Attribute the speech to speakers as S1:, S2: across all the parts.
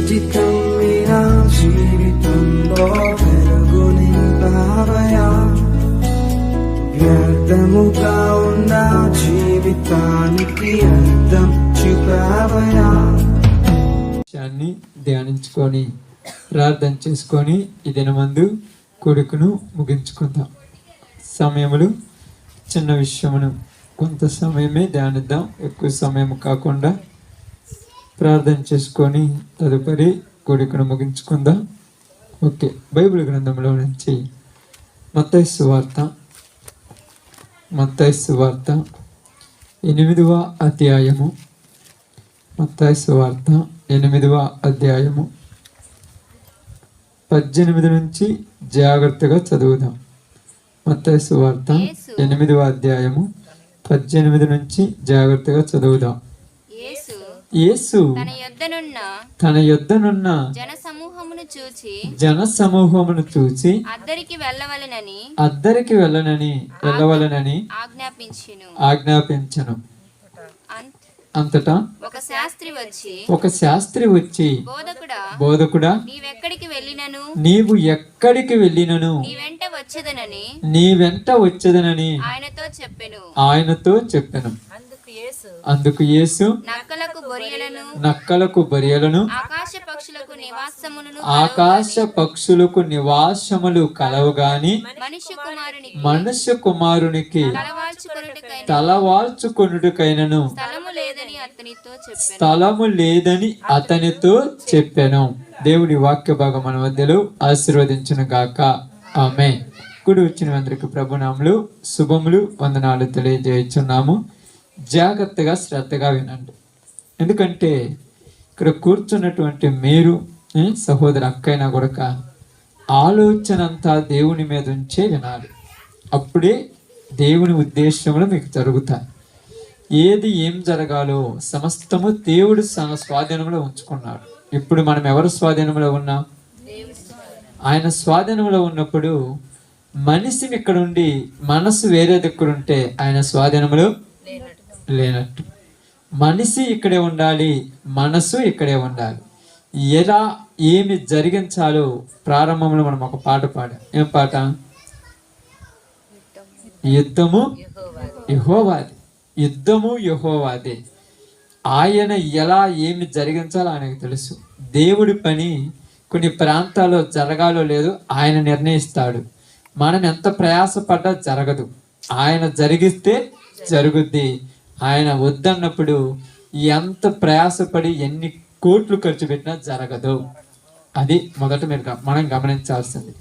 S1: చిటికం నా జీవితంలో వెలుగు నింపావయా, వ్యర్థముగా ఉన్న జీవితానికి అర్థం చూపావయా.
S2: ధ్యానించుకొని ప్రార్థన చేసుకొని ఈ దినమందు కొడుకును ముగించుకుందాం. సమయములు చిన్న విషయమును కొంత సమయమే ధ్యానిద్దాం, ఎక్కువ సమయం కాకుండా ప్రార్థన చేసుకొని తదుపరి కొడుకును ముగించుకుందాం. ఓకే, బైబిల్ గ్రంథంలో నుంచి మత్తయి సువార్త 8వ అధ్యాయము. మత్తయి సువార్త 8వ అధ్యాయము 18 నుంచి జాగ్రత్తగా చదువుదాం. మత్తయి సువార్త 8వ అధ్యాయము 18 నుంచి జాగ్రత్తగా చదువుదాం. యేసు తన యొద్దనున్న జన సమూహమును చూచి అద్దరికి వెళ్ళవలెనని ఆజ్ఞాపించెను. అంతటా ఒక శాస్త్రి వచ్చి బోధకుడా, నీవు ఎక్కడికి వెళ్ళినను నీ వెంట వచ్చేదనని ఆయనతో చెప్పెను. అందుకు యేసు నక్కలకు బొరియలను ఆకాశ పక్షులకు నివాసములు కలవు గాని మనుష్య కుమారునికి తలవాల్చుకొనుటకైనను స్థలము లేదని అతనితో చెప్పెను. దేవుడి వాక్య భాగం మన మధ్యలో ఆశీర్వదించును గాక. ఆమేన్. కూడి వచ్చిన అందరికి ప్రభునామములు శుభములు వందనాలు తెలియజేస్తున్నాము. జాగ్రత్తగా శ్రద్ధగా వినండి. ఎందుకంటే ఇక్కడ కూర్చున్నటువంటి మీరు సహోదరు అక్కైనా కూడా ఆలోచన అంతా దేవుని మీద ఉంచే వినాలి. అప్పుడే దేవుని ఉద్దేశంలో మీకు జరుగుతాయి. ఏం జరగాలో సమస్తము దేవుడు స్వాధీనంలో ఉంచుకున్నాడు. ఇప్పుడు మనం ఎవరు స్వాధీనంలో ఉన్నాం? ఆయన స్వాధీనంలో ఉన్నప్పుడు మనిషి ఇక్కడ ఉండి మనసు వేరే దగ్గర ఉంటే ఆయన స్వాధీనంలో లేనట్టు. మనిషి ఇక్కడే ఉండాలి, మనసు ఇక్కడే ఉండాలి. ఎలా ఏమి జరిగించాలో ప్రారంభంలో మనం ఒక పాట పాడాం. ఏం పాట? యుద్ధము యెహోవాది, యుద్ధము యెహోవాదే. ఆయన ఎలా ఏమి జరిగించాలో ఆయనకు తెలుసు. దేవుడి పని కొన్ని ప్రాంతాల్లో జరగాలో లేదు ఆయన నిర్ణయిస్తాడు. మనం ఎంత ప్రయాసపడ్డా జరగదు, ఆయన జరిగిస్తే జరుగుద్ది. ఆయన వద్దన్నప్పుడు ఎంత ప్రయాసపడి ఎన్ని కోట్లు ఖర్చు పెట్టినా జరగదు. అది మొదట మనం గమనించాల్సింది.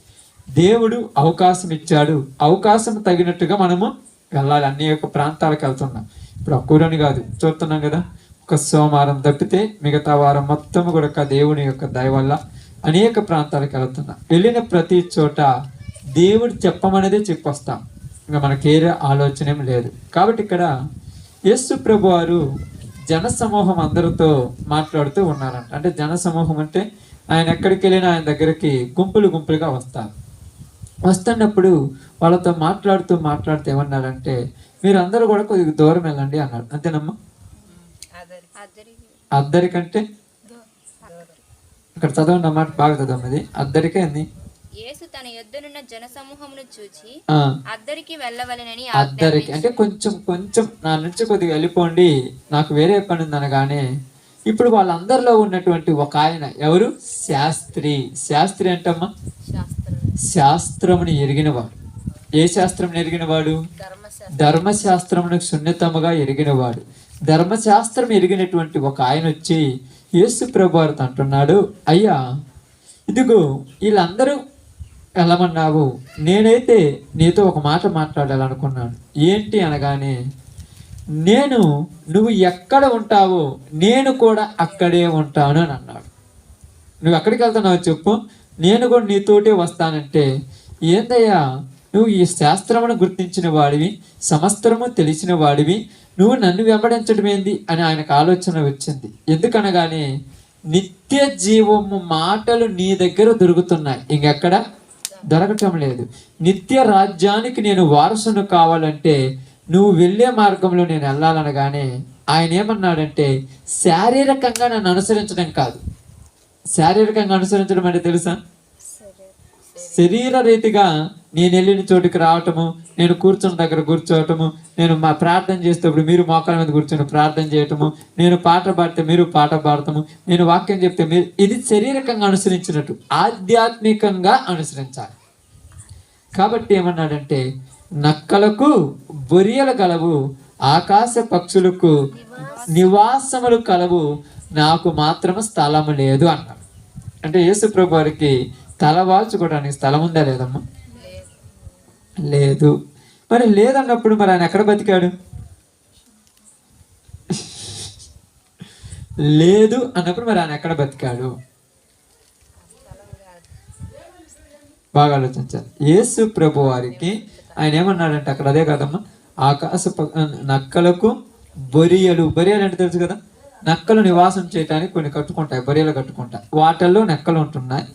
S2: దేవుడు అవకాశం ఇచ్చాడు, అవకాశం తగినట్టుగా మనము వెళ్ళాలి. అన్ని యొక్క ప్రాంతాలకు వెళ్తున్నాం. ఇప్పుడు ఒక్కూరని కాదు, చూస్తున్నాం కదా, ఒక సోమవారం తప్పితే మిగతా వారం మొత్తం కూడా దేవుని యొక్క దయ వల్ల అనేక ప్రాంతాలకు వెళ్తున్నాం. వెళ్ళిన ప్రతి చోట దేవుడు చెప్పమనేదే చెప్పొస్తాం. ఇంకా మనకేరే ఆలోచన ఏం లేదు. కాబట్టి ఇక్కడ యేసు ప్రభు వారు జన సమూహం అందరితో మాట్లాడుతూ ఉన్నారంట. అంటే జన సమూహం అంటే ఆయన ఎక్కడికి వెళ్ళినా ఆయన దగ్గరికి గుంపులుగా వస్తారు. వస్తున్నప్పుడు వాళ్ళతో మాట్లాడుతూ ఏమన్నారంటే, మీరు అందరూ కూడా కొద్దిగా దూరం వెళ్ళండి అన్నాడు. అంతేనమ్మా? అద్దరికంటే ఇక్కడ చదవండి అన్నమాట, బాగా చదవమ్మది. అద్దరికే అంది. అద్దరికి అంటే కొంచెం నా నుంచి కొద్దిగా వెళ్ళిపోండి, నాకు వేరే పని ఉంది అనగానే, ఇప్పుడు వాళ్ళందరిలో ఉన్నటువంటి ఒక ఆయన ఎవరు? శాస్త్రి అంటమ్మా, శాస్త్రముని ఎరిగినవాడు. ఏ శాస్త్రం ఎరిగినవాడు? ధర్మశాస్త్రమును సున్నితముగా ఎరిగినవాడు. ధర్మశాస్త్రం ఎరిగినటువంటి ఒక ఆయన వచ్చి యేసు ప్రభు వారితో అంటున్నాడు, అయ్యా ఇదిగో వీళ్ళందరూ వెళ్ళమన్నావు, నేనైతే నీతో ఒక మాట మాట్లాడాలనుకున్నాను. ఏంటి అనగానే, నువ్వు ఎక్కడ ఉంటావో నేను కూడా అక్కడే ఉంటాను అని అన్నాడు. నువ్వు ఎక్కడికి వెళ్తున్నావు చెప్పు, నేను కూడా నీతోటే వస్తానంటే, ఏందయ్యా నువ్వు ఈ శాస్త్రమును గుర్తించిన వాడివి, సమస్తము తెలిసిన వాడివి, నువ్వు నన్ను వెంబడించడం ఏంది అని ఆయనకు ఆలోచన వచ్చింది. ఎందుకనగానే నిత్య జీవము మాటలు నీ దగ్గర దొరుకుతున్నాయి, ఇంకెక్కడ దొరకటం లేదు. నిత్య రాజ్యానికి నేను వారసును కావాలంటే నువ్వు వెళ్ళే మార్గంలో నేను వెళ్ళాలనగానే ఆయన ఏమన్నాడంటే, శారీరకంగా నన్ను అనుసరించడం కాదు, శారీరకంగా అనుసరించడం అంటే తెలుసా? శరీర రీతిగా నేను వెళ్ళిన చోటుకి రావటము, నేను కూర్చున్న దగ్గర కూర్చోవటము, నేను మా ప్రార్థన చేసేటప్పుడు మీరు మోకాళ్ళ మీద కూర్చొని ప్రార్థన చేయటము, నేను పాట పాడితే మీరు పాట పాడటము, నేను వాక్యం చెప్తే మీరు, ఇది శరీరకంగా అనుసరించినట్టు. ఆధ్యాత్మికంగా అనుసరించాలి. కాబట్టి ఏమన్నాడంటే, నక్కలకు బొరియలు కలవు, ఆకాశ పక్షులకు నివాసములు కలవు, నాకు మాత్రము స్థలము లేదు అన్నాడు. అంటే యేసు ప్రభు వారికి తలవాల్చుకోవడానికి స్థలం ఉందా లేదమ్మా? లేదు. మరి లేదన్నప్పుడు మరి ఆయన ఎక్కడ బతికాడు? లేదు అన్నప్పుడు మరి ఆయన ఎక్కడ బతికాడు? బాగా ఆలోచించాలి. యేసు ప్రభు వారికి ఆయన ఏమన్నాడంటే అక్కడ, అదే కదమ్మా, ఆకాశ నక్కలకు బొరియలు అంటే తెలుసు కదా, నక్కలు నివాసం చేయడానికి కొన్ని కట్టుకుంటాయి, బొరియలు కట్టుకుంటాయి, వాటిల్లో నక్కలు ఉంటున్నాయి.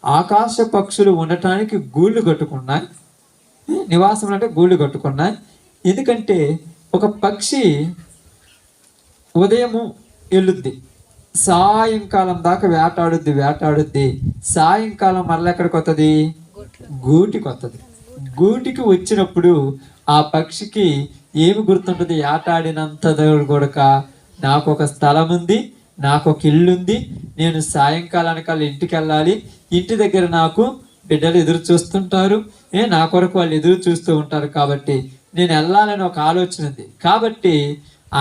S2: ఆకాశ పక్షులు ఉండటానికి గూళ్ళు కట్టుకున్నాయి. నివాసం అంటే గూళ్ళు కట్టుకున్నాయి. ఎందుకంటే ఒక పక్షి ఉదయము వెళ్ళుద్ది, సాయంకాలం దాకా వేటాడుద్ది, సాయంకాలం మరలా ఎక్కడికి వస్తుంది? గూటికి వస్తుంది. గూటికి వచ్చినప్పుడు ఆ పక్షికి ఏమి గుర్తుంటుంది? వేటాడినంత కొడక నాకు ఒక స్థలం ఉంది, నాకు ఒక ఇల్లు ఉంది, నేను సాయంకాలానికల్లా ఇంటికి వెళ్ళాలి, ఇంటి దగ్గర నాకు బిడ్డలు ఎదురు చూస్తుంటారు, నా కొరకు వాళ్ళు ఎదురు చూస్తూ ఉంటారు, కాబట్టి నేను వెళ్ళాలని ఒక ఆలోచన ఉంది. కాబట్టి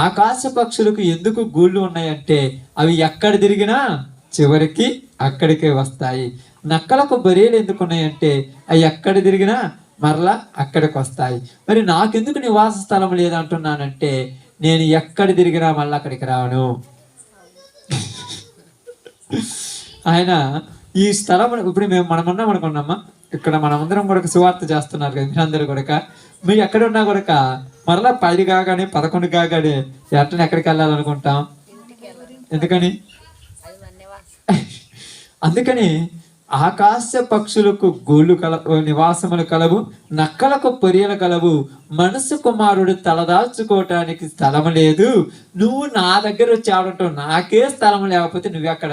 S2: ఆకాశ పక్షులకు ఎందుకు గూళ్ళు ఉన్నాయంటే అవి ఎక్కడ తిరిగినా చివరికి అక్కడికే వస్తాయి. నక్కలకు బొరియలు ఎందుకు ఉన్నాయంటే అవి ఎక్కడ తిరిగినా మరలా అక్కడికి వస్తాయి. మరి నాకెందుకు నివాస స్థలం లేదంటున్నానంటే నేను ఎక్కడ తిరిగినా మళ్ళీ అక్కడికి రాను. ఆయన ఈ స్థలం, ఇప్పుడు మనమున్నాం అనుకున్నామా, ఇక్కడ మనమందరం కూడా సువార్త చేస్తున్నారు కదా మీరందరూ కూడా, మీరు ఎక్కడ ఉన్నా కూడా మరలా 10 కాగానే 11 కాగానే ఎట్టని ఎక్కడికి వెళ్ళాలనుకుంటాం? ఎందుకని? అందుకని ఆకాశ పక్షులకు గూళ్ళు నివాసములు కలవు, నక్కలకు పొరియలు కలవు, మనసు కుమారుడు తలదాల్చుకోవటానికి స్థలం లేదు. నువ్వు నా దగ్గర వచ్చి ఆడటం, నాకే స్థలం లేకపోతే నువ్వెక్కడ?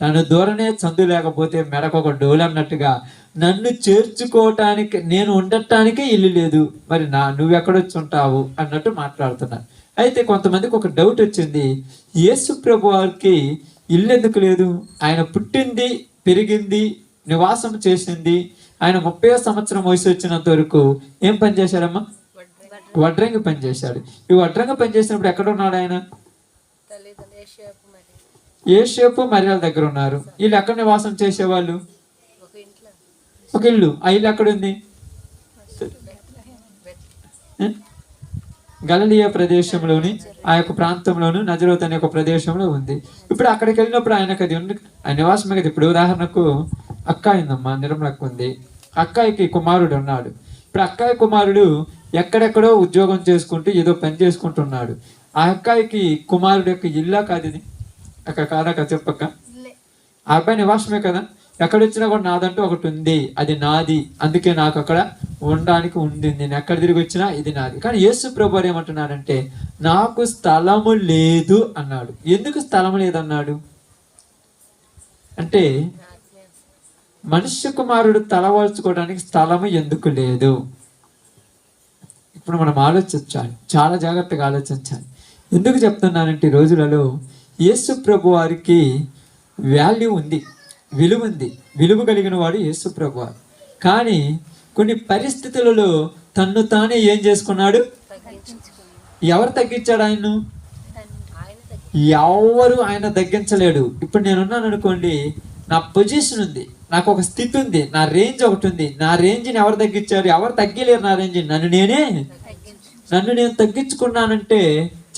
S2: నన్ను దూరనే చందు లేకపోతే మెడకొక డోలు అన్నట్టుగా నన్ను చేర్చుకోవటానికి, నేను ఉండటానికే ఇల్లు లేదు, మరి నువ్వెక్కడొచ్చి ఉంటావు అన్నట్టు మాట్లాడుతున్నా. అయితే కొంతమందికి ఒక డౌట్ వచ్చింది, యేసు ప్రభు వారికి ఇల్లు ఎందుకు లేదు? ఆయన పుట్టింది, పెరిగింది, నివాసం చేసింది, ఆయన 30వ సంవత్సరం వయసు వచ్చినంత వరకు ఏం పని చేశాడమ్మా? వడ్రంగి పని చేశాడు. ఈ వడ్రంగి పని చేసినప్పుడు ఎక్కడ ఉన్నాడు ఆయన? యేసేపు మరియల దగ్గర ఉన్నారు. వీళ్ళు ఎక్కడ నివాసం చేసేవాళ్ళు? ఒక ఇల్లు. ఆ ఇల్లు ఎక్కడుంది? గలిలయ ప్రదేశంలోని ఆ యొక్క ప్రాంతంలోను నజరేతు అనే ఒక ప్రదేశంలో ఉంది. ఇప్పుడు అక్కడికి వెళ్ళినప్పుడు ఆయనకు అది ఉంది, ఆయన నివాసమే కదా. ఇప్పుడు ఉదాహరణకు అక్కాయి ఉందమ్మా, నిర్మలక్క ఉంది, అక్కాయికి కుమారుడు ఉన్నాడు. ఇప్పుడు అక్కాయి కుమారుడు ఎక్కడెక్కడో ఉద్యోగం చేసుకుంటూ ఏదో పని చేసుకుంటున్నాడు. ఆ అక్కాయికి కుమారుడు యొక్క ఇల్లా కాదు ఇది? అక్కడ కాదక్క, చెప్పక్క. ఆ అబ్బాయి నివాసమే కదా. ఎక్కడొచ్చినా కూడా నాదంటూ ఒకటి ఉంది, అది నాది, అందుకే నాకు అక్కడ ఉండడానికి ఉంది, నేను ఎక్కడ తిరిగి వచ్చినా ఇది నాది. కానీ యేసు ప్రభు ఏమంటున్నాడంటే నాకు స్థలము లేదు అన్నాడు. ఎందుకు స్థలము లేదన్నాడు అంటే, మనుష్య కుమారుడు తలవాల్చుకోవడానికి స్థలము ఎందుకు లేదు? ఇప్పుడు మనం ఆలోచించాలి, చాలా జాగ్రత్తగా ఆలోచించాలి. ఎందుకు చెప్తున్నానంటే ఈ రోజులలో యేసు ప్రభు వారికి వాల్యూ ఉంది, విలువ ఉంది, విలువ కలిగిన వాడు యేసు ప్రభు వారు. కానీ కొన్ని పరిస్థితులలో తన్ను తానే ఏం చేసుకున్నాడు? ఎవరు తగ్గించాడు ఆయన్ను? ఎవరు ఆయన తగ్గించలేడు. ఇప్పుడు నేనున్నాను అనుకోండి, నా పొజిషన్ ఉంది, నాకు ఒక స్థితి ఉంది, నా రేంజ్ ఒకటి ఉంది. నా రేంజ్ని ఎవరు తగ్గించారు? ఎవరు తగ్గలేరు నా రేంజ్. నన్ను నేను తగ్గించుకున్నానంటే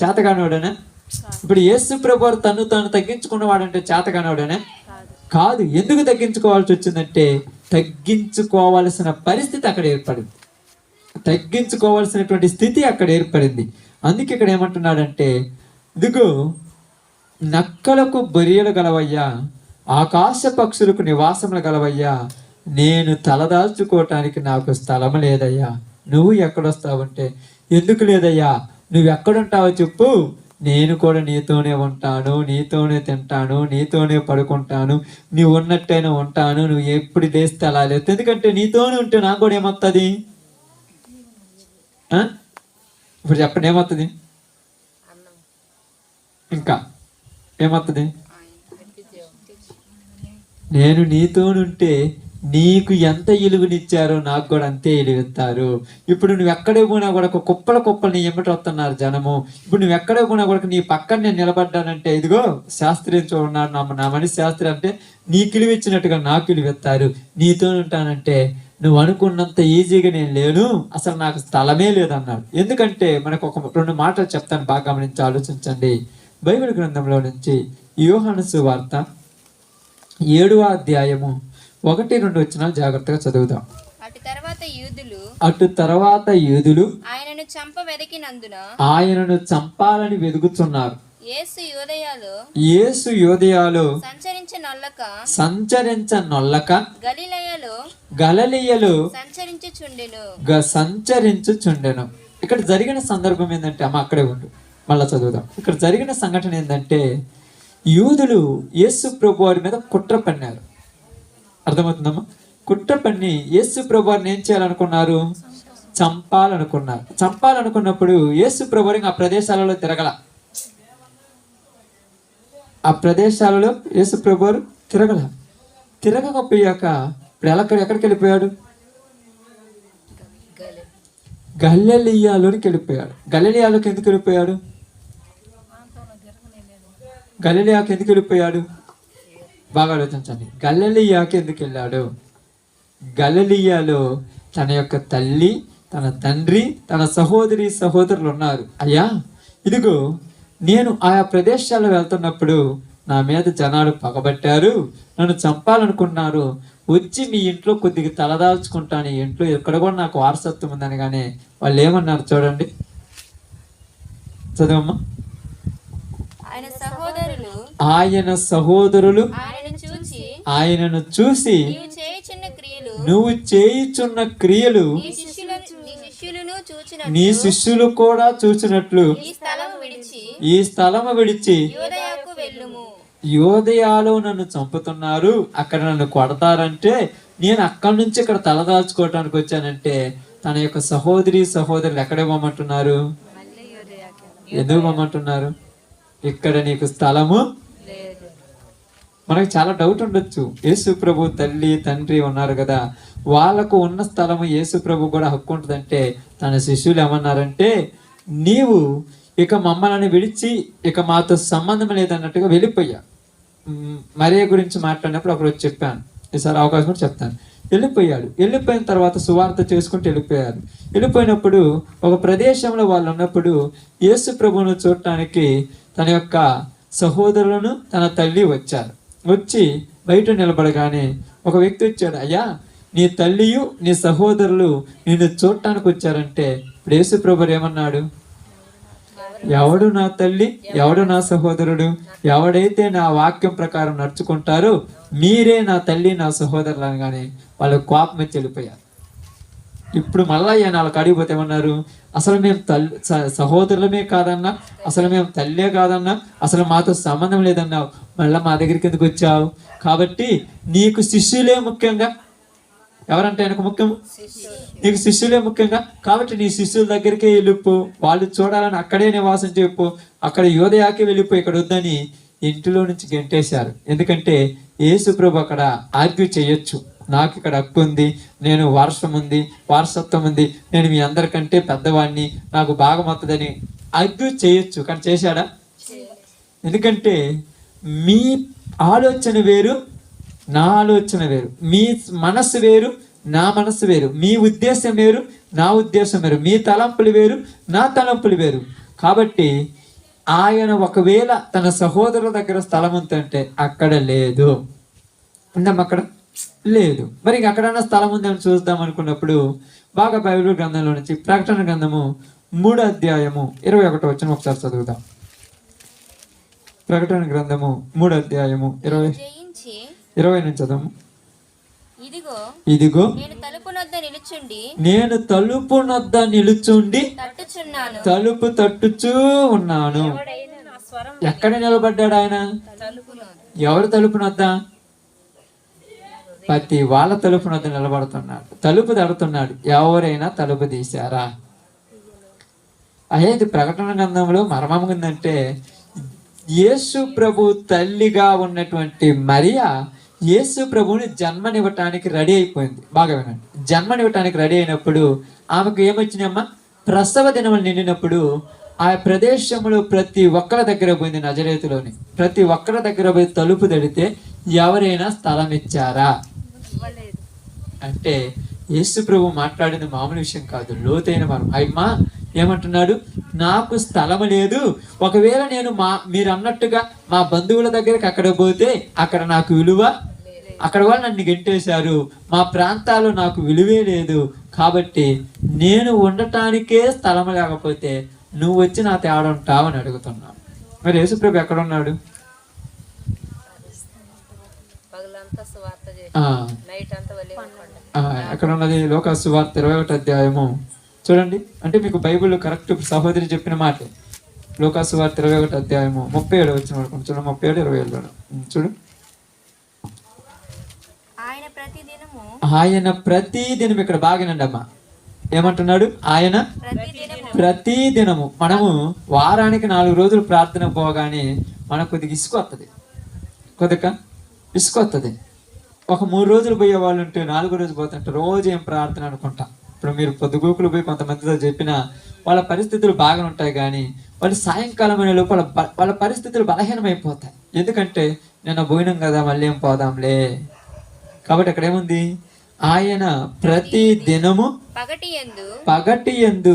S2: చేతగానివాడనే? ఇప్పుడు యేసు ప్రభు తను తాను తగ్గించుకున్నవాడంటే చేతగానివాడనే? కాదు. ఎందుకు తగ్గించుకోవాల్సి వచ్చిందంటే తగ్గించుకోవాల్సిన పరిస్థితి అక్కడ ఏర్పడింది, తగ్గించుకోవాల్సినటువంటి స్థితి అక్కడ ఏర్పడింది. అందుకే ఇక్కడ ఏమంటున్నాడంటే, ఇదిగో నక్కలకు బొరియలు గలవయ్యా, ఆకాశ పక్షులకు నివాసములు గలవయ్యా, నేను తలదాల్చుకోవటానికి నాకు స్థలం లేదయ్యా. నువ్వు ఎక్కడొస్తావంటే, ఎందుకు లేదయ్యా, నువ్వు ఎక్కడుంటావో చెప్పు, నేను కూడా నీతోనే ఉంటాను, నీతోనే తింటాను, నీతోనే పడుకుంటాను, నువ్వు ఉన్నట్టయినా ఉంటాను, నువ్వు ఎప్పుడు లేస్తే అలా లేదు. ఎందుకంటే నీతోనే ఉంటే నాకు కూడా ఏమవుతుంది? ఇప్పుడు చెప్పండి, ఏమవుతుంది? ఇంకా ఏమవుతుంది? నేను నీతోనుంటే నీకు ఎంత ఇలువనిచ్చారో నాకు కూడా అంతే ఇలువిస్తారు. ఇప్పుడు నువ్వు ఎక్కడే పోయినా కూడా ఒక కుప్పలు నీ ఎమ్మటి వస్తున్నారు జనము. ఇప్పుడు నువ్వు ఎక్కడే పోయినా కూడా నీ పక్కన నేను నిలబడ్డానంటే, ఇదిగో శాస్త్రి చూడన్నారు, నా మనిషి శాస్త్రి అంటే నీకు ఇలువిచ్చినట్టుగా నాకు ఇలువిస్తారు. నీతో ఉంటానంటే నువ్వు అనుకున్నంత ఈజీగా నేను లేను, అసలు నాకు స్థలమే లేదన్నాడు. ఎందుకంటే మనకు ఒక 2 మాటలు చెప్తాను, బాగా గమనించి ఆలోచించండి. బైబిల్ గ్రంథంలో నుంచి యోహాను సువార్త 7వ అధ్యాయము 1-2 వచనాలు జాగ్రత్తగా చదువుదాం. అటు తర్వాత యూదులు ఆయనను చంపాలని వెదుగుతున్నారు. యేసు యోదయాలో సంచరించనొల్లక గలిలయలో సంచరించుచుండెను. ఇక్కడ జరిగిన సందర్భం ఏంటంటే, అమ్మ అక్కడే ఉండు, మళ్ళా చదువుదాం. ఇక్కడ జరిగిన సంఘటన ఏంటంటే, యూదులు యేసు ప్రభు వారి మీద కుట్ర పన్నారు. అర్థమవుతుందమ్మా? కుట్ర పన్ని యేసు ప్రభు వారిని ఏం చేయాలనుకున్నారు? చంపాలనుకున్నారు. చంపాలనుకున్నప్పుడు యేసు ప్రభు వారికి ఆ ప్రదేశాలలో యేసు ప్రభు వారు తిరగకపోయాక ఇప్పుడు ఎక్కడికి వెళ్ళిపోయాడు? గలిలయలోనికి వెళ్ళిపోయాడు. గలిలయలోకి ఎందుకు వెళ్ళిపోయాడు? గలిలయకి ఎందుకు వెళ్ళిపోయాడు? బాగా ఆలోచించండి. గలిలయకి ఎందుకు వెళ్ళాడు? గలిలయలో తన యొక్క తల్లి, తన తండ్రి, తన సహోదరులు ఉన్నారు. అయ్యా, ఇదిగో నేను ఆయా ప్రదేశాల్లో వెళ్తున్నప్పుడు నా మీద జనాలు పగబట్టారు, నన్ను చంపాలనుకున్నారు, వచ్చి మీ ఇంట్లో కొద్దిగా తలదాల్చుకుంటాను, ఈ ఇంట్లో ఎక్కడ కూడా నాకు వారసత్వం ఉందని. కానీ వాళ్ళు ఏమన్నారు చూడండి, చదవమ్మా. ఆయన సహోదరులు ఆయనను చూసి నువ్వు చేయుచున్న క్రియలు నీ శిష్యులు కూడా చూచినట్లు ఈ స్థలము విడిచి యోదయాలో నన్ను చంపుతున్నారు, అక్కడ నన్ను కొడతారంటే నేను అక్కడి నుంచి ఇక్కడ తలదాల్చుకోవటానికి వచ్చానంటే, తన యొక్క సహోదరులు ఎక్కడే పోమంటున్నారు? ఎందుకు పోమంటున్నారు? ఇక్కడ నీకు స్థలము. మనకు చాలా డౌట్ ఉండొచ్చు, యేసు ప్రభు తల్లి తండ్రి ఉన్నారు కదా, వాళ్ళకు ఉన్న స్థలము యేసు ప్రభు కూడా హక్కు ఉంటుందంటే, తన శిష్యులు ఏమన్నారంటే, నీవు ఇక మమ్మల్ని విడిచి ఇక మాతో సంబంధం లేదన్నట్టుగా వెళ్ళిపోయా. మరియ గురించి మాట్లాడినప్పుడు ఒకరోజు చెప్పాను, ఈసారి అవకాశం కూడా చెప్తాను. వెళ్ళిపోయిన తర్వాత సువార్త చేసుకుంటూ వెళ్ళిపోయినప్పుడు ఒక ప్రదేశంలో వాళ్ళు ఉన్నప్పుడు యేసు ప్రభువును చూడటానికి తన యొక్క సహోదరులను తన తల్లి వచ్చి బయట నిలబడగానే ఒక వ్యక్తి వచ్చాడు. అయ్యా, నీ తల్లియు నీ సహోదరులు నిన్ను చూడటానికి వచ్చారంటే, ఇప్పుడు యేసు ప్రభువు ఏమన్నాడు? ఎవడు నా తల్లి, ఎవడు నా సహోదరుడు? ఎవడైతే నా వాక్యం ప్రకారం నడుచుకుంటారో మీరే నా తల్లి నా సహోదరులు అనగానే వాళ్ళ కోపం వచ్చి వెళ్ళిపోయారు. ఇప్పుడు మళ్ళా ఈయన వాళ్ళకి అడిగిపోతే ఏమన్నారు? అసలు మేము సహోదరులమే కాదన్నా, అసలు మేము తల్లే కాదన్నా, అసలు మాతో సంబంధం లేదన్నావు, మళ్ళీ మా దగ్గరికి ఎందుకు వచ్చావు? కాబట్టి నీకు శిష్యులే ముఖ్యంగా. ఎవరంటే ఆయనకు ముఖ్యము? నీకు శిష్యులే ముఖ్యంగా. కాబట్టి నీ శిష్యుల దగ్గరికే వెళ్ళిపో, వాళ్ళు చూడాలని అక్కడే నివాసం చెప్పు, అక్కడ యోదయాకి వెళ్ళిపో, ఇక్కడ వద్దని ఇంటిలో నుంచి గెంటేశారు. ఎందుకంటే యేసు ప్రభు అక్కడ ఆర్గ్యూ చేయొచ్చు, నాకు ఇక్కడ హక్కు ఉంది, నేను వారసత్వం ఉంది, నేను మీ అందరికంటే పెద్దవాడిని, నాకు భాగం వస్తుందని ఆర్గ్యూ చేయొచ్చు. కానీ చేశాడా? ఎందుకంటే మీ ఆలోచన వేరు, నా ఆలోచన వేరు, మీ మనస్సు వేరు, నా మనస్సు వేరు, మీ ఉద్దేశం వేరు, నా ఉద్దేశం వేరు, మీ తలంపులు వేరు, నా తలంపులు వేరు. కాబట్టి ఆయన ఒకవేళ తన సహోదరుల దగ్గర స్థలం ఉందంటే అక్కడ లేదు, ఉందమ్మా, అక్కడ లేదు. మరి అక్కడన్నా స్థలం ఉందని చూద్దాం అనుకున్నప్పుడు బాగా బైబిల్ గ్రంథంలో నుంచి ప్రకటన గ్రంథము 3వ అధ్యాయము 21వ వచనం ఒకసారి చదువుదాం. ప్రకటన గ్రంథము 3వ అధ్యాయము 20 నుంచి చదువు. ఇదిగో నేను తలుపు నొద్ద నిలుచుండి తలుపు తట్టుచూ ఉన్నాను. ఎక్కడ నిలబడ్డాడు ఆయన? ఎవరు తలుపునొద్దా? ప్రతి వాళ్ళ తలుపునొద్ద నిలబడుతున్నాడు, తలుపు తడుతున్నాడు. ఎవరైనా తలుపు తీశారా? అయ్యేది ప్రకటన గ్రంథంలో మర్మం ఉందంటే, యేసు ప్రభు తల్లిగా ఉన్నటువంటి మరియా యేసు ప్రభుని జన్మనివ్వటానికి రెడీ అయిపోయింది. బాగా వినండి, జన్మనివ్వటానికి రెడీ అయినప్పుడు ఆమెకు ఏమొచ్చినాయమ్మా? ప్రసవ దినములు నిండినప్పుడు ఆ ప్రదేశంలో ప్రతి ఒక్కరి దగ్గర పోయింది. నజరేతులోని ప్రతి ఒక్కరి దగ్గర పోయి తలుపు తడితే ఎవరైనా స్థలం ఇచ్చారా అంటే, యేసు ప్రభు మాట్లాడింది మామూలు విషయం కాదు, లోతైన మనం. అమ్మా ఏమంటున్నాడు? నాకు స్థలం లేదు. ఒకవేళ నేను మీరు అన్నట్టుగా మా బంధువుల దగ్గరికి అక్కడ పోతే అక్కడ నాకు విలువ, అక్కడ వాళ్ళు నన్ను గెంటేశారు, మా ప్రాంతాల్లో నాకు విలువే లేదు. కాబట్టి నేను ఉండటానికే స్థలం లేకపోతే నువ్వు వచ్చి నా తేడా ఉంటావు అని అడుగుతున్నావు. మరి యేసుప్రభు ఎక్కడ ఉన్నాడు? ఎక్కడ ఉన్నది? లోకా సువార్త 21వ అధ్యాయము చూడండి. అంటే మీకు బైబిల్ కరెక్ట్ సహోదరి చెప్పిన మాట. లోకా సువార్త 21వ అధ్యాయము 37 వచ్చిన చూడండి. 37, 27 చూడు. ఆయన ప్రతిదినం, ఇక్కడ బాగానండి అమ్మా, ఏమంటున్నాడు? ఆయన ప్రతిదినము. మనము వారానికి 4 రోజులు ప్రార్థన పోగానే మనకు కొద్దిగా ఇసుకొస్తుంది, ఇసుకొస్తుంది. ఒక 3 రోజులు పోయే వాళ్ళు ఉంటే 4వ రోజు పోతుంటే రోజు ఏం ప్రార్థన అనుకుంటాం. ఇప్పుడు మీరు పొద్దుగూకులు పోయి కొంతమందితో చెప్పినా వాళ్ళ పరిస్థితులు బాగా ఉంటాయి, కానీ వాళ్ళు సాయంకాలం అనే లోపల వాళ్ళ పరిస్థితులు బలహీనమైపోతాయి. ఎందుకంటే నిన్న పోయినాం కదా, మళ్ళీ ఏం పోదాంలే. కాబట్టి అక్కడ ఏముంది? ఆయన ప్రతి దినము పగటియందు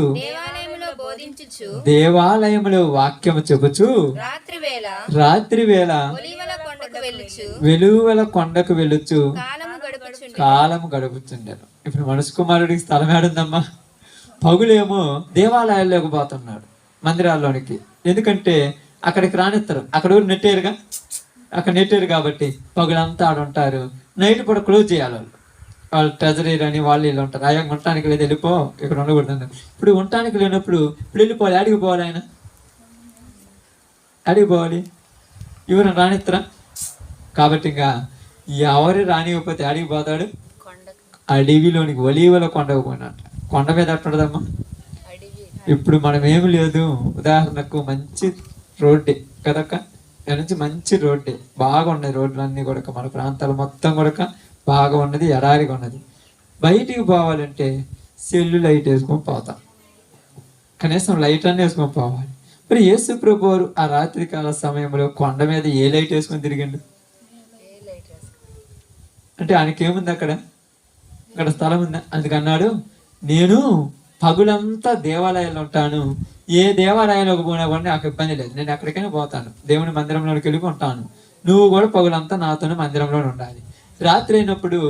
S2: దేవాలయములో వాక్యము చెబుచు రాత్రి వేళ వెలువల కొండకు వెళ్ళుచు కాలము గడుపుతుండేను. ఇప్పుడు మనుషు కుమారుడికి స్థలం ఏడుందమ్మా? పగులేమో దేవాలయాల్లోకి పోతున్నాడు, మందిరాల్లోనికి. ఎందుకంటే అక్కడికి రానిస్తారు, అక్కడ ఊరు నెట్టేరుగా, అక్కడ నెట్టారు కాబట్టి పగులంతా ఆడుంటారు. నైట్ పూట క్లోజ్ చేయాలి వాళ్ళు ట్రెజరీ అని వాళ్ళు వీళ్ళు ఉంటారు. అయ్యా ఉండటానికి లేదు, వెళ్ళిపో, ఇక్కడ ఉండకూడదు. ఇప్పుడు ఉండటానికి లేనప్పుడు ఇప్పుడు వెళ్ళిపోవాలి. అడిగి పోవాలి, ఆయన అడిగి పోవాలి. ఎవరు రానిస్తారా? కాబట్టి ఇంకా ఎవరు రానివ్వకపోతే అడిగి పోతాడు అడవిలోనికి, ఒలీవల కొండకు పోయినట్టు. కొండ మీద ఎట్టుండదమ్మా? ఇప్పుడు మనం ఏమి లేదు, ఉదాహరణకు మంచి రోడ్డే కదక్క, నుంచి మంచి రోడ్డే, బాగా ఉన్నాయి రోడ్లు అన్నీ కూడా, మన ప్రాంతాలు మొత్తం కూడా బాగా ఉన్నది, ఎడారిగా ఉన్నది. బయటికి పోవాలంటే సెల్లు లైట్ వేసుకొని పోతాం, కనీసం లైట్ అన్నీ వేసుకొని పోవాలి. మరి యేసు ప్రభు ఆ రాత్రికాల సమయంలో కొండ మీద ఏ లైట్ వేసుకొని తిరిగిండు అంటే ఆయనకేముంది అక్కడ? అక్కడ స్థలం ఉందా? అందుకన్నాడు, నేను పగులంతా దేవాలయాల్లో ఉంటాను, ఏ దేవాలయంలోకి పోయినా కూడా నాకు ఇబ్బంది లేదు, నేను ఎక్కడికైనా పోతాను, దేవుని మందిరంలోకి వెళ్ళి ఉంటాను, నువ్వు కూడా పగులంతా నాతోనే మందిరంలో ఉండాలి. రాత్రి అయినప్పుడు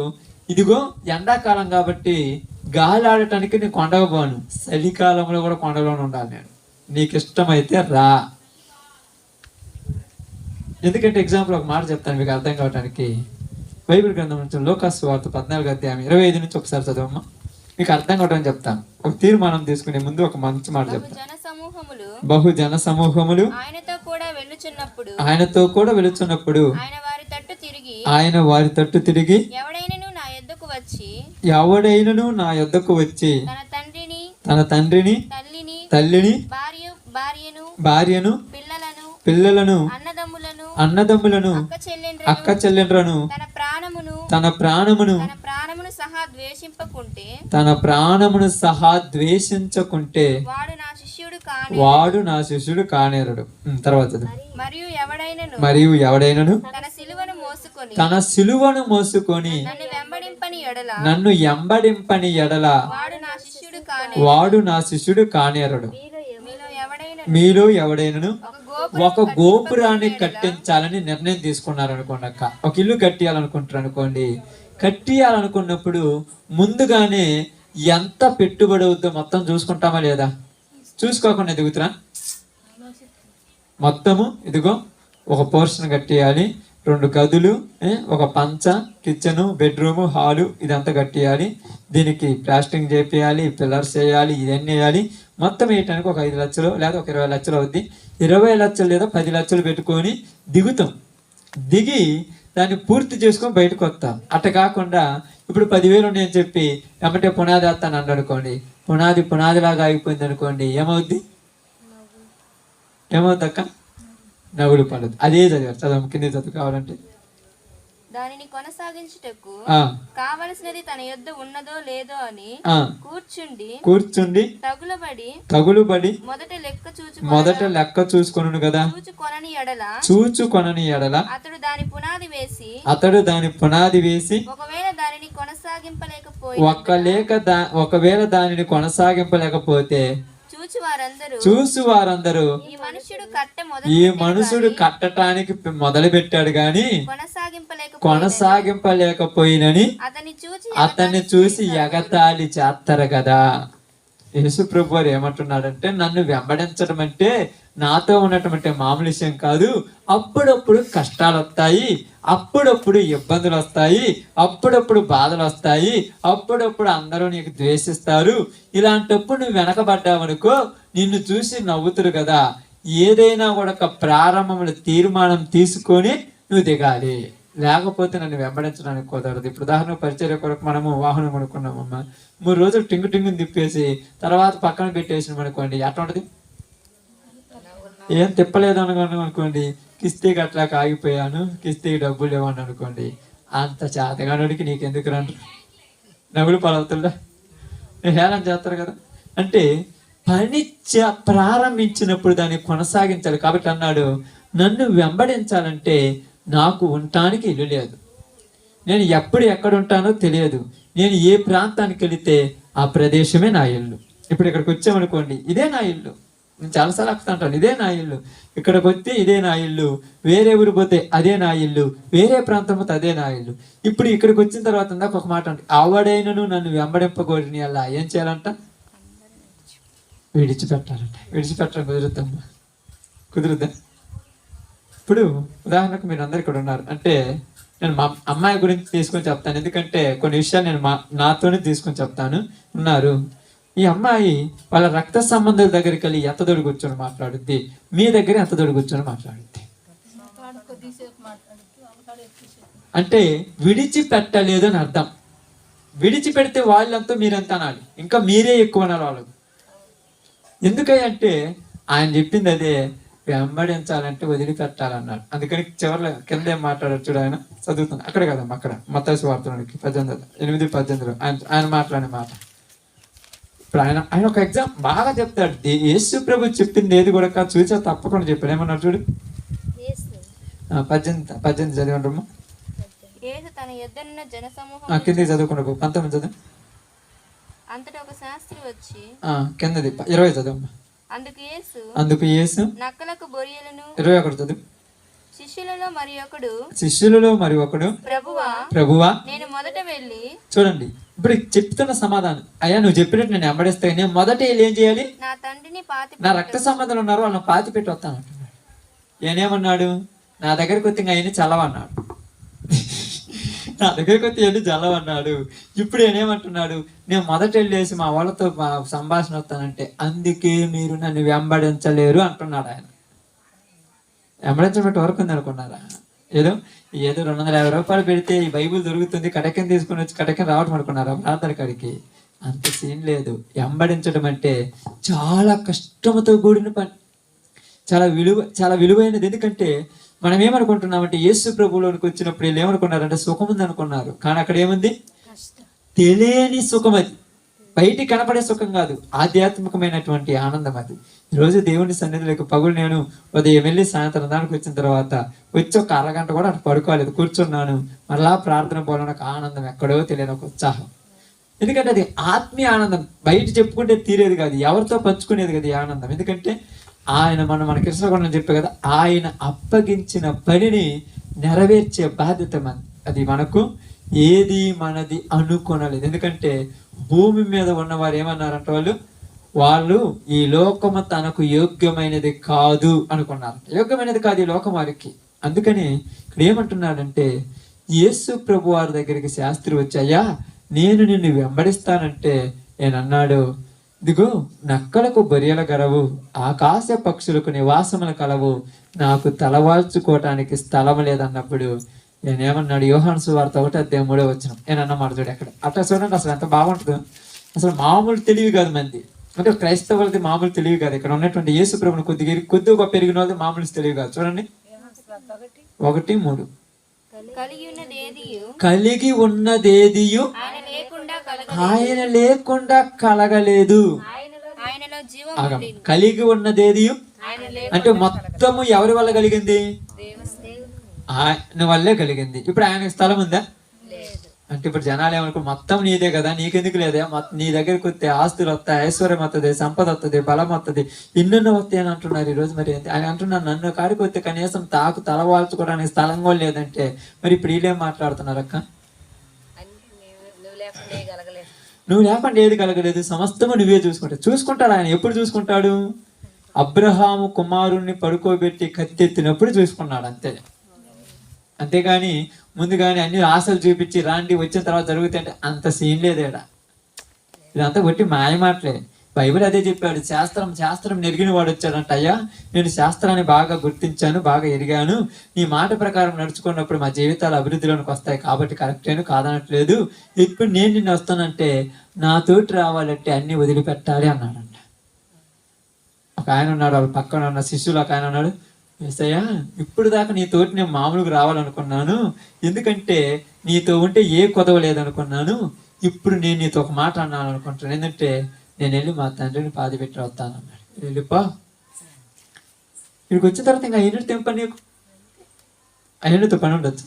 S2: ఇదిగో ఎండాకాలం కాబట్టి గాలి ఆడటానికి నేను కొండకు పోను, చలికాలంలో కూడా కొండలోనే ఉండాలి నేను, నీకు ఇష్టమైతే రా. ఎందుకంటే ఎగ్జాంపుల్ ఒక మాట చెప్తాను మీకు అర్థం కావడానికి. బైబిల్ గ్రంథం నుంచి లోకా సువార్త 14వ అధ్యాయం 25 నుంచి ఒకసారి చదవమ్మా, మీకు అర్థం కావటం చెప్తాను. ఒక తీర్మానం తీసుకునే ముందు ఒక మంచి మాట చెప్తాను. బహు జన సమూహములు ఆయనతో కూడా వెళుచున్నప్పుడు ఆయన వారి తట్టు తిరిగి ఎవడైనను నా యొద్దకు వచ్చి తన తండ్రిని తల్లిని భార్యను పిల్లలను అన్నదమ్ములను అక్క చెల్లెండ్రను తన ప్రాణమును సహా ద్వేషించకుంటే వాడు నా శిష్యుడు కానేరడు. తర్వాత మరియు ఎవడైనను తన సిలువను మోసుకొని నన్ను ఎంబడింపని ఎడల వాడు నా శిష్యుడు కానేరడు. మీలో ఎవడైనను ఒక గోపురాన్ని కట్టించాలని నిర్ణయం తీసుకున్నారు అనుకోండి అక్క, ఒక ఇల్లు కట్టియాలనుకుంటారు అనుకోండి. కట్టియాలనుకున్నప్పుడు ముందుగానే ఎంత పెట్టుబడి అవుతుందో మొత్తం చూసుకుంటామా లేదా? చూసుకోకుండా ఎదుగుతురా మొత్తము, ఇదిగో ఒక పోర్షన్ కట్టియాలి, 2 గదులు, ఒక పంచ, కిచెను, బెడ్రూము, హాలు, ఇదంతా కట్టియాలి, దీనికి ప్లాస్టింగ్ చేయాలి, పిల్లర్స్ వేయాలి, ఇవన్నీ వేయాలి. మొత్తం వేయటానికి ఒక 5 లక్షలు లేదా ఒక 20 లక్షలు అవుద్ది. 20 లక్షలు లేదా 10 లక్షలు పెట్టుకొని దిగుతాం. దిగి దాన్ని పూర్తి చేసుకొని బయటకు వస్తాం. అట్ట కాకుండా ఇప్పుడు 10,000 ఉన్నాయని చెప్పి ఎమ్మటే పునాది వేస్తాను అన్నాడు అనుకోండి, పునాదిలాగా ఆగిపోయింది అనుకోండి, ఏమవుద్ది అక్క? నవ్వులు పడదు. అదే చదువు కింద చదువు కావాలంటే
S3: దానిని కొనసాగించుటకు కావలసినది తన యొద్ద ఉన్నదో లేదో అని కూర్చుండి తగులుబడి మొదట లెక్క చూసుకొను కదా. చూచుకొనని ఎడల అతడు దాని పునాది వేసి ఒకవేళ దానిని కొనసాగింపలేకపోతే చూసి వారందరూ ఈ మనుషుడు కట్టడానికి మొదలు పెట్టాడు గాని కొనసాగింపలేకపోయినని అతన్ని చూసి ఎగతాళి చేస్తారు కదా. యేసు ప్రభు వారు ఏమంటున్నాడంటే, నన్ను వెంబడించడం అంటే నాతో ఉన్నటువంటి మామూలు విషయం కాదు. అప్పుడప్పుడు కష్టాలు వస్తాయి, అప్పుడప్పుడు ఇబ్బందులు వస్తాయి, అప్పుడప్పుడు బాధలు వస్తాయి, అప్పుడప్పుడు అందరూ నీకు ద్వేషిస్తారు. ఇలాంటప్పుడు నువ్వు వెనకబడ్డావనుకో నిన్ను చూసి నవ్వుతురు కదా. ఏదైనా కూడా ఒక ప్రారంభముల తీర్మానం తీసుకొని నువ్వు దిగాలి, లేకపోతే నన్ను వెంబడించడానికి కుదరదు. ఇప్పుడు ఉదాహరణ పరిచర్య కొరకు మనము వాహనం కొనుక్కున్నామమ్మా, 3 రోజులు టింగుని తిప్పేసి తర్వాత పక్కన పెట్టేసినాం అనుకోండి, ఎట్లా ఉంటుంది? ఏం తిప్పలేదు అనుకోండి, కిస్తీకి అట్లా ఆగిపోయాను, కిస్తీకి డబ్బులు ఇవ్వండి అనుకోండి, అంత చేతగానుడికి నీకెందుకు రండి నవ్వులు పలవుతుందా? హేళన చేస్తారు కదా. అంటే పని ప్రారంభించినప్పుడు దాన్ని కొనసాగించాలి. కాబట్టి అన్నాడు, నన్ను వెంబడించాలంటే నాకు ఉండటానికి ఇల్లు లేదు, నేను ఎప్పుడు ఎక్కడ ఉంటానో తెలియదు, నేను ఏ ప్రాంతానికి వెళితే ఆ ప్రదేశమే నా ఇల్లు. ఇప్పుడు ఇక్కడికి వచ్చామనుకోండి, ఇదే నా ఇల్లు. నేను చాలాసార్లు అంటాను, ఇదే నా ఇల్లు. ఇక్కడికి వస్తే ఇదే నా ఇల్లు, వేరే ఊరు పోతే అదే నా ఇల్లు, వేరే ప్రాంతం పోతే అదే నా ఇల్లు. ఇప్పుడు ఇక్కడికి వచ్చిన తర్వాత ఇందాక ఒక మాట అంటే, ఆవిడైనను నన్ను వెంబడింపకూడని అలా ఏం చేయాలంట? విడిచిపెట్టాలంట. విడిచిపెట్టడం కుదురుద్దమ్మా? కుదురుద్దా? ఇప్పుడు ఉదాహరణకు మీరు అందరు ఇక్కడ ఉన్నారు అంటే, నేను మా అమ్మాయి గురించి తీసుకొని చెప్తాను, ఎందుకంటే కొన్ని విషయాలు నేను నాతోనే తీసుకొని చెప్తాను. ఉన్నారు, ఈ అమ్మాయి వాళ్ళ రక్త సంబంధాల దగ్గరికి వెళ్ళి ఎంతదొడి కూర్చొని మాట్లాడుద్ది, మీ దగ్గర ఎంతదొడి కూర్చొని మాట్లాడుద్ది. అంటే విడిచిపెట్టలేదు అని అర్థం. విడిచిపెడితే వాళ్ళంతా మీరంతా అనాలి, ఇంకా మీరే ఎక్కువ అనాలి వాళ్ళకు. ఎందుకంటే ఆయన చెప్పింది అదే, వెంబడించాలంటే వదిలిపెట్టాలన్నాడు. అందుకని చివరిలో కింద ఏం మాట్లాడారు చూడు, ఆయన చదువుతుంది అక్కడ కదమ్మా, అక్కడ మత్తయి సువార్తలోనికి 8:18 ఆయన మాట్లాడే మాట. ఇప్పుడు ఆయన ఒక ఎగ్జామ్ బాగా చెప్తాడు. యేసు ప్రభు చెప్పింది ఏది కూడా కాదు, చూసా తప్పకుండా చెప్పాడు. ఏమన్నాడు చూడు, 18 చదివంటమ్మా. కిందకి చదువుకున్నా 19 చదువు. అంతటా ఒక శాస్త్రి వచ్చి
S2: కిందది 20 చదువు. అందుకు యేసు
S3: నక్కలకు బొరియలను
S2: 21 చదువు.
S3: శిష్యులలో మరి ఒకడు
S2: ప్రభువా
S3: నేను మొదట వెళ్ళి,
S2: చూడండి ఇప్పుడు చెప్తున్న సమాధానం, అయ్యా నువ్వు చెప్పినట్టు నేను వెంబడిస్తాను, నేను మొదట వెళ్ళి ఏం చేయాలి?
S3: నా తండ్రిని
S2: నా రక్త సంబంధాలు ఉన్నారు వాళ్ళని పాతి పెట్టి వస్తాను అంటున్నాడు. ఈయనేమన్నాడు? నా దగ్గరికి వచ్చి ఇంకా ఆయన్ని చల్లవన్నాడు. నా దగ్గరికి వచ్చి వెళ్ళి చల్లవన్నాడు. ఇప్పుడు ఏమంటున్నాడు? నేను మొదట వెళ్ళేసి మా వాళ్ళతో సంభాషణ వస్తానంటే, అందుకే మీరు నన్ను వెంబడించలేరు అంటున్నాడు ఆయన. వెంబడించబట్టి వరకు ఉంది అనుకున్నారా? ఏదో 250 రూపాయలు పెడితే ఈ బైబుల్ దొరుకుతుంది, కటకని తీసుకుని వచ్చి కటకని రావటం అనుకున్నారా ప్రార్థన కాడికి? అంత సీన్ లేదు. వెంబడించడం అంటే చాలా కష్టంతో కూడిన పని, చాలా విలువైనది. ఎందుకంటే మనం ఏమనుకుంటున్నామంటే, యేసు ప్రభువులోనికి వచ్చినప్పుడు వీళ్ళు ఏమనుకున్నారంటే సుఖం ఉంది అనుకున్నారు. కానీ అక్కడ ఏముంది? తెలియని సుఖం. అది బయటికి కనపడే సుఖం కాదు, ఆధ్యాత్మికమైనటువంటి ఆనందం అది. ఈరోజు దేవుని సన్నిధిలోకి పగులు నేను ఉదయం వెళ్ళి సాయంత్రం దానికి వచ్చిన తర్వాత వచ్చి ఒక అరగంట కూడా అటు పడుకోలేదు, కూర్చున్నాను. మళ్ళా ప్రార్థన పోలని ఒక ఆనందం, ఎక్కడో తెలియని ఒక ఉత్సాహం. ఎందుకంటే అది ఆత్మీయ ఆనందం, బయట చెప్పుకుంటే తీరేది కాదు, ఎవరితో పంచుకునేది కదా ఈ ఆనందం. ఎందుకంటే ఆయన మన కృష్ణకొండ చెప్పే కదా, ఆయన అప్పగించిన పనిని నెరవేర్చే బాధ్యత అది మనకు ఏది మనది అనుకోనలేదు. ఎందుకంటే భూమి మీద ఉన్నవారు ఏమన్నారంటే, వాళ్ళు ఈ లోకము తనకు యోగ్యమైనది కాదు అనుకున్నారు. యోగ్యమైనది కాదు ఈ లోకం వారికి. అందుకని ఇక్కడ ఏమంటున్నాడంటే, యేసు ప్రభు వారి దగ్గరికి శాస్త్రి వచ్చాయా నేను నిన్ను వెంబడిస్తానంటే నేను అన్నాడు, ఇదిగో నక్కలకు బొరియల గరవు, ఆకాశ పక్షులకు నివాసములు కలవు, నాకు తలవాల్చుకోవటానికి స్థలం లేదన్నప్పుడు నేను ఏమన్నాడు? యోహాను సువార్త 1:3 నేను మాట చూడు ఎక్కడ అట్లా చూడండి. అసలు ఎంత బాగుంటుందో. అసలు మామూలు తెలివి కాదు మంది, అంటే క్రైస్తవులది మామూలు తెలివి కాదు. ఇక్కడ ఉన్నటువంటి యేసు ప్రభుని కొద్దిగా పెరిగిన వాళ్ళది మామూలు తెలివి కాదు. చూడండి 1:3 కలిగి ఉన్నదేదియు ఆయన లేకుండా కలగలేదు. కలిగి ఉన్నదేదియు అంటే మొత్తము ఎవరి వల్ల కలిగింది? ఆయన వల్లే కలిగింది. ఇప్పుడు ఆయనకి స్థలం ఉందా? అంటే ఇప్పుడు జనాలు ఏమనుకో మొత్తం నీదే కదా, నీకెందుకు లేదా? నీ దగ్గరికి వస్తే ఆస్తులు వస్తాయి, ఐశ్వర్యం వస్తుంది, సంపద వస్తుంది, బలం వస్తుంది, ఇన్నెన్నో వస్తాయి అని అంటున్నారు ఈరోజు. మరి ఆయన అంటున్నారు నన్ను కాడికి వస్తే కనీసం తలవాల్చుకోవడానికి స్థలం కూడా లేదంటే మరి ఇప్పుడు వీళ్ళేం మాట్లాడుతున్నారు అక్క? నువ్వు లేకుండా ఏది కలగలేదు, సమస్తము నువ్వే చూసుకుంటాడు. ఆయన ఎప్పుడు చూసుకుంటాడు? అబ్రహాము కుమారుణ్ణి పడుకోబెట్టి కత్తెత్తినప్పుడు చూసుకున్నాడు అంతే. అంతేగాని ముందుగాని అన్ని ఆశలు చూపించి రాండి వచ్చిన తర్వాత జరుగుతాయంటే అంత సీన్ లేదేడా. ఇదంతా బట్టి మాయ మాటలే. బైబిల్ అదే చెప్పాడు, శాస్త్రం నెరిగిన వాడు వచ్చాడంట. అయ్యా నేను శాస్త్రాన్ని బాగా గుర్తించాను, బాగా ఎరిగాను, నీ మాట ప్రకారం నడుచుకున్నప్పుడు మా జీవితాలు అభివృద్ధిలోనికి వస్తాయి కాబట్టి కరెక్టేను కాదనట్లేదు. ఇప్పుడు నేను నిన్ను వస్తానంటే నాతోటి రావాలంటే అన్ని వదిలిపెట్టాలి అన్నాడంట. ఒక ఆయన ఉన్నాడు, వాళ్ళ పక్కన ఉన్న శిష్యులు ఒక ఆయన ఉన్నాడు, ఏసయ్యా ఇప్పుడు దాకా నీతోటి నేను మామూలుగా రావాలనుకున్నాను, ఎందుకంటే నీతో ఉంటే ఏ కొదవ లేదనుకున్నాను, ఇప్పుడు నేను నీతో ఒక మాట అన్నాను అనుకుంటాను, ఏంటంటే నేను వెళ్ళి మా తండ్రిని పాది పెట్టి వస్తాను అన్నాడు. వెళ్ళిపా ఇక్కడికి వచ్చిన తర్వాత ఇంకా అయినట్టు ఏం పని, నీకు అయినతో పని ఉండొచ్చు.